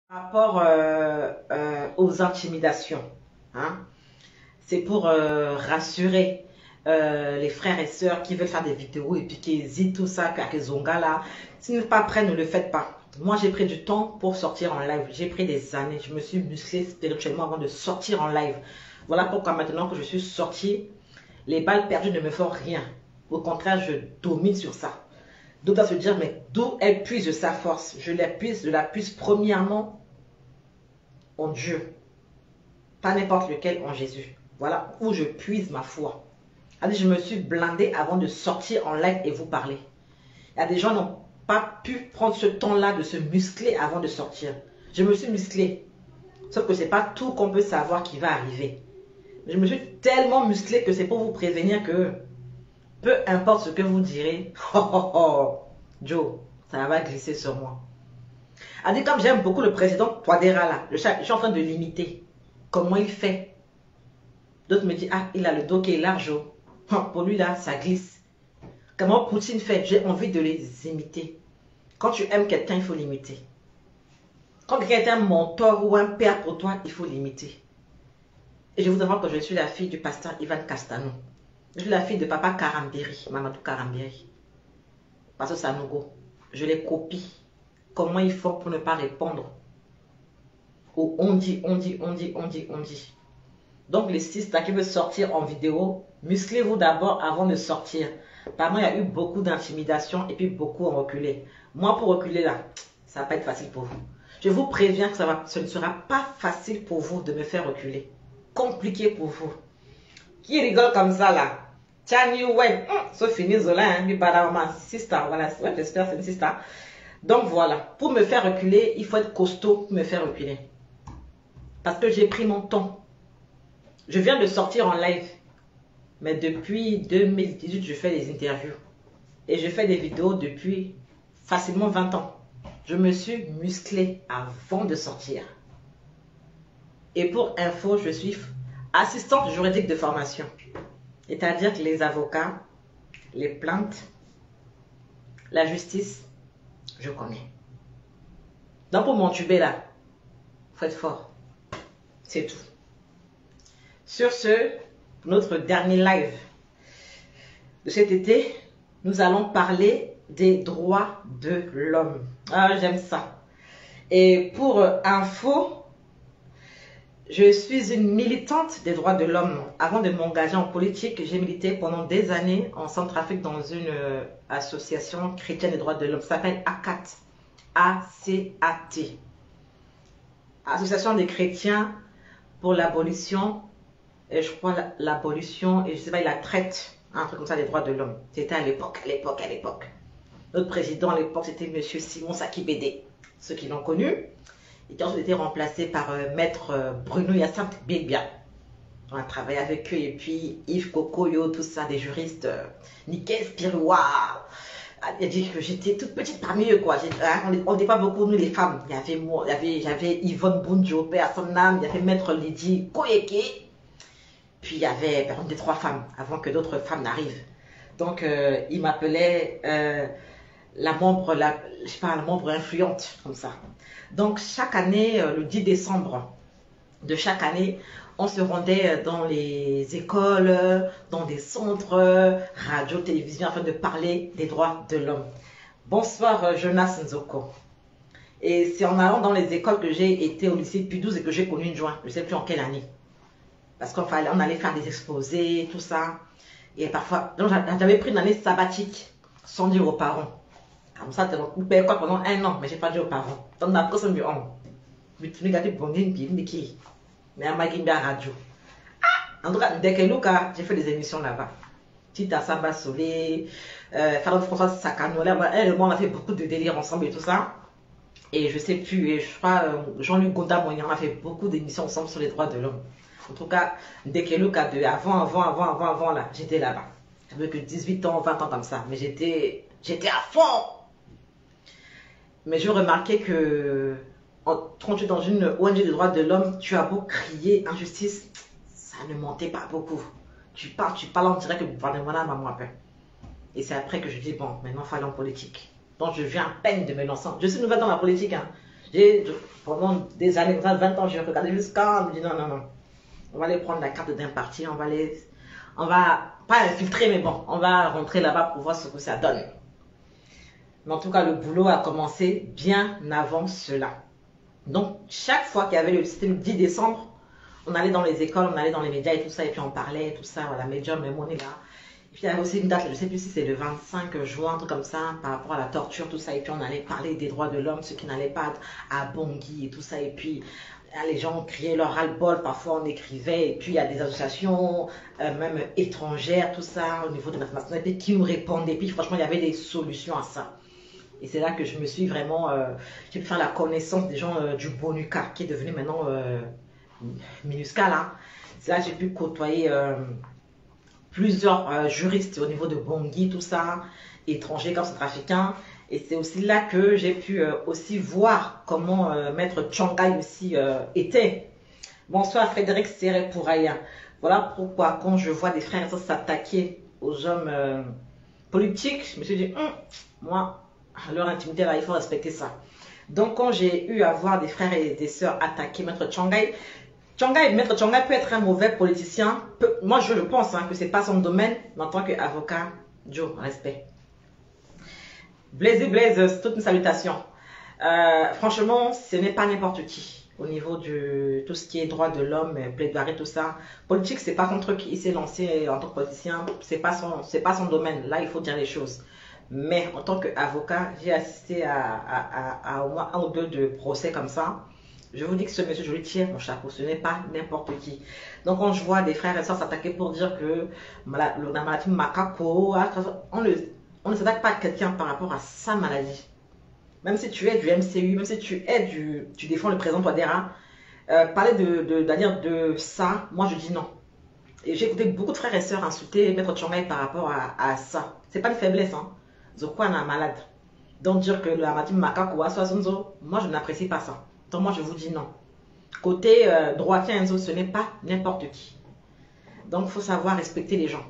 Par rapport aux intimidations, hein, c'est pour rassurer les frères et sœurs qui veulent faire des vidéos et puis qui hésitent tout ça, qu'ils ont là. Si vous n'êtes pas prêts, ne le faites pas. Moi, j'ai pris du temps pour sortir en live. J'ai pris des années. Je me suis musclée spirituellement avant de sortir en live. Voilà pourquoi maintenant que je suis sortie, les balles perdues ne me font rien. Au contraire, je domine sur ça. D'autres doivent se dire, mais d'où elle puise sa force? Je la puise premièrement en Dieu, pas n'importe lequel, en Jésus. Voilà où je puise ma foi. Je me suis blindée avant de sortir en live et vous parler. Il y a des gens qui n'ont pas pu prendre ce temps-là de se muscler avant de sortir. Je me suis musclée. Sauf que ce n'est pas tout qu'on peut savoir qui va arriver. Je me suis tellement musclée que c'est pour vous prévenir que peu importe ce que vous direz, Joe, ça va glisser sur moi. Comme j'aime beaucoup le président Touadéra là, je suis en train de l'imiter. Comment il fait? D'autres me disent, ah, il a le dos qui est large. Pour lui là, ça glisse. Comment Poutine fait? J'ai envie de les imiter. Quand tu aimes quelqu'un, il faut l'imiter. Quand quelqu'un est un mentor ou un père pour toi, il faut l'imiter. Et je vous apprends que je suis la fille du pasteur Ivan Castano. Je suis la fille de papa Karambiri, Mamadou Karambiri. Pasteur Sanogo. Je les copie. Comment ils font pour ne pas répondre au on dit. Donc les sisters qui veulent sortir en vidéo, musclez-vous d'abord avant de sortir. Apparemment, il y a eu beaucoup d'intimidation et puis beaucoup ont reculé. Moi, pour reculer là, ça va pas être facile pour vous. Je vous préviens que ce ne sera pas facile pour vous de me faire reculer. Compliqué pour vous. Qui rigole comme ça là? Tiens, c'est fini, Zola, sister, voilà, ouais, j'espère que c'est une sister. Donc voilà, pour me faire reculer, il faut être costaud pour me faire reculer. Parce que j'ai pris mon temps. Je viens de sortir en live. Mais depuis 2018, je fais des interviews. Et je fais des vidéos depuis facilement 20 ans. Je me suis musclée avant de sortir. Et pour info, je suis assistante juridique de formation. C'est-à-dire que les avocats, les plaintes, la justice, je connais. Donc pour m'entuber là, il faut être fort. C'est tout. Sur ce, notre dernier live de cet été, nous allons parler des droits de l'homme. Ah, j'aime ça. Et pour info, je suis une militante des droits de l'homme. Avant de m'engager en politique, j'ai milité pendant des années en Centrafrique dans une association chrétienne des droits de l'homme. Ça s'appelle ACAT. A-C-A-T. Association des chrétiens pour l'abolition, et je crois l'abolition, et je sais pas, la traite, un truc comme ça, des droits de l'homme. C'était à l'époque. Notre président à l'époque, c'était Monsieur Simon Sakibédé. Ceux qui l'ont connu. Et qui a ensuite été remplacé par Maître Bruno Hyacinthe Bébia. On a travaillé avec eux, et puis Yves Kokoyo, tout ça, des juristes, Niké Spiroua. Il a dit que j'étais toute petite parmi eux, quoi. On n'était pas beaucoup, nous les femmes. Il y avait moi, j'avais Yvonne Bounjo, père à son âme, il y avait Maître Lydie Koyeke. Puis il y avait par exemple des 3 femmes, avant que d'autres femmes n'arrivent. Donc il m'appelait la membre influente, comme ça. Donc chaque année, le 10 décembre de chaque année, on se rendait dans les écoles, dans des centres, radio, télévision, afin de parler des droits de l'homme. Bonsoir Jonas Nzoko. Et c'est en allant dans les écoles que j'ai été au lycée Puy 12 et que j'ai connu une joint. Je ne sais plus en quelle année. Parce qu'on allait faire des exposés, tout ça. Et parfois, j'avais pris une année sabbatique, sans dire aux parents. Comme ça, on paye quoi pendant 1 an, mais je n'ai pas dit aux parents. Donc, après, ça me dit, mais à Magimba Radio. En tout cas, dès que Luca, j'ai fait des émissions là-bas. Tita Samba Solé, Fallon François Sakano, elle et moi, on a fait beaucoup de délires ensemble et tout ça. Et je sais plus, et je crois, Jean-Luc Gonda, on a fait beaucoup d'émissions ensemble sur les droits de l'homme. En tout cas, dès que Luca, avant, là, j'étais là-bas. J'avais que 18 ans, 20 ans comme ça. Mais j'étais à fond. Mais je remarquais que quand tu es dans une ONG de droits de l'homme, tu as beau crier injustice, ça ne montait pas beaucoup. Tu parles, on dirait que voilà, maman a peur. Et c'est après que je dis, bon, maintenant, il faut aller en politique. Donc, je viens à peine de me lancer. Je suis nouvelle dans la politique. Hein. Pendant des années, 20 ans, j'ai regardé jusqu'à, on me dit non, non, non. On va aller prendre la carte d'un parti, on va pas infiltrer, mais bon, on va rentrer là-bas pour voir ce que ça donne. Mais en tout cas, le boulot a commencé bien avant cela. Donc, chaque fois qu'il y avait le système 10 décembre, on allait dans les écoles, on allait dans les médias et tout ça, et puis on parlait, tout ça, voilà, Médium, même on est là. Et puis il y avait aussi une date, je ne sais plus si c'est le 25 juin, un truc comme ça, par rapport à la torture, tout ça, et puis on allait parler des droits de l'homme, ceux qui n'allaient pas à Bangui et tout ça, et puis les gens criaient leur ras-le-bol, parfois on écrivait, et puis il y a des associations, même étrangères, tout ça, au niveau de notre nationalité, qui nous répondaient, et puis franchement, il y avait des solutions à ça. Et c'est là que je me suis vraiment, j'ai pu faire la connaissance des gens du Bonuca, qui est devenu maintenant MINUSCA, là. C'est là que j'ai pu côtoyer plusieurs juristes au niveau de Bangui, tout ça, étrangers comme centrafricains. Et c'est aussi là que j'ai pu aussi voir comment Maître Tchongaï aussi était. Bonsoir Frédéric Serré-Pouraya. Voilà pourquoi quand je vois des frères s'attaquer aux hommes politiques, je me suis dit, moi, à leur intimité, là, il faut respecter ça. Donc quand j'ai eu à voir des frères et des sœurs attaquer Maître Tchongaï, Maître Tchongaï peut être un mauvais politicien. Moi, je pense que ce n'est pas son domaine, mais en tant qu'avocat, Joe, respect. Blaise, toute une salutation. Franchement, ce n'est pas n'importe qui au niveau de tout ce qui est droit de l'homme, plaidoirie, tout ça. Politique, c'est pas son truc. Il s'est lancé en tant que politicien, c'est pas son domaine. Là, il faut dire les choses. Mais en tant qu'avocat, j'ai assisté à au moins un ou deux de procès comme ça. Je vous dis que ce monsieur, je lui tire mon chapeau, ce n'est pas n'importe qui. Donc, quand je vois des frères et sœurs s'attaquer pour dire que la maladie macaco, on ne s'attaque pas à quelqu'un par rapport à sa maladie. Même si tu es du MCU, même si tu défends le président Touadéra, parler de ça, moi je dis non. Et j'ai écouté beaucoup de frères et sœurs insulter Maître Tchongaï par rapport à ça. C'est pas une faiblesse, hein. Zokwa est malade. Donc dire que la maladie macaco, moi je n'apprécie pas ça. Donc moi je vous dis non. Côté droitier Enzo, ce n'est pas n'importe qui. Donc il faut savoir respecter les gens.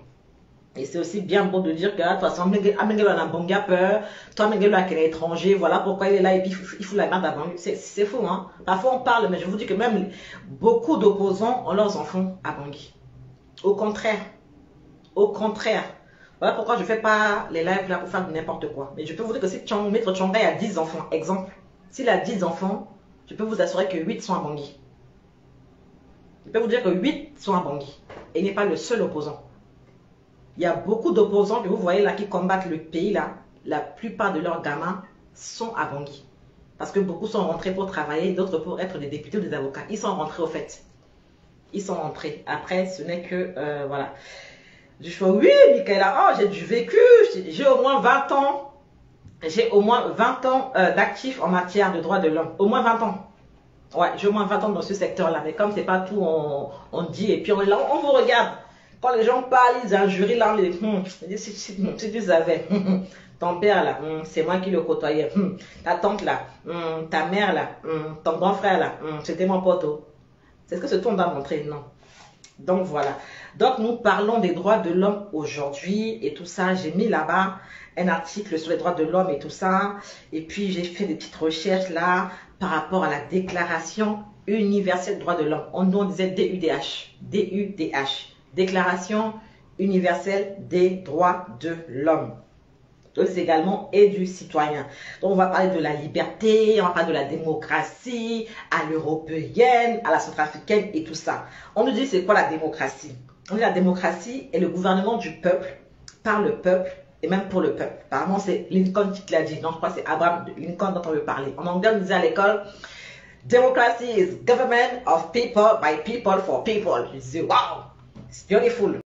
Et c'est aussi bien beau de dire que de toute façon, Amengelo a un bon gars peur, toi Amengelo a qu'un étranger, voilà pourquoi il est là et puis il fout la merde à Bangui. C'est faux, hein. Parfois on parle, mais je vous dis que même beaucoup d'opposants ont leurs enfants à Bangui. Au contraire. Au contraire. Voilà pourquoi je ne fais pas les lives là pour faire n'importe quoi. Mais je peux vous dire que si Maître Tchongaï a 10 enfants, exemple, s'il a 10 enfants, je peux vous assurer que 8 sont à Bangui. Je peux vous dire que 8 sont à Bangui. Et il n'est pas le seul opposant. Il y a beaucoup d'opposants que vous voyez là qui combattent le pays là. La plupart de leurs gamins sont à Bangui. Parce que beaucoup sont rentrés pour travailler, d'autres pour être des députés ou des avocats. Ils sont rentrés au fait. Ils sont rentrés. Après, ce n'est que, voilà. Je fais, oui, Michaela, j'ai du vécu. J'ai au moins 20 ans. J'ai au moins 20 ans d'actifs en matière de droits de l'homme. Au moins 20 ans. Ouais, j'ai au moins 20 ans dans ce secteur-là. Mais comme c'est pas tout, on dit. Et puis on est là, on vous regarde. Quand les gens parlent, ils injurient là, les si tu savais, ton père là, c'est moi qui le côtoyais, ta tante là, ta mère là, ton grand frère là, c'était mon poteau. C'est ce que ce ton doit montrer, non. Donc voilà. Donc nous parlons des droits de l'homme aujourd'hui et tout ça. J'ai mis là-bas un article sur les droits de l'homme et tout ça. Et puis j'ai fait des petites recherches là par rapport à la Déclaration universelle des droits de l'homme. On disait DUDH. DUDH. Déclaration universelle des droits de l'homme. Donc également et du citoyen. Donc on va parler de la liberté, on va parler de la démocratie, à l'européenne, à la centrafricaine et tout ça. On nous dit c'est quoi la démocratie? On dit la démocratie est le gouvernement du peuple, par le peuple et même pour le peuple. Apparemment c'est Lincoln qui l'a dit, donc je crois que c'est Abraham Lincoln dont on veut parler. En anglais on disait à l'école, democracy is government of people by people for people. Je disais wow, it's beautiful.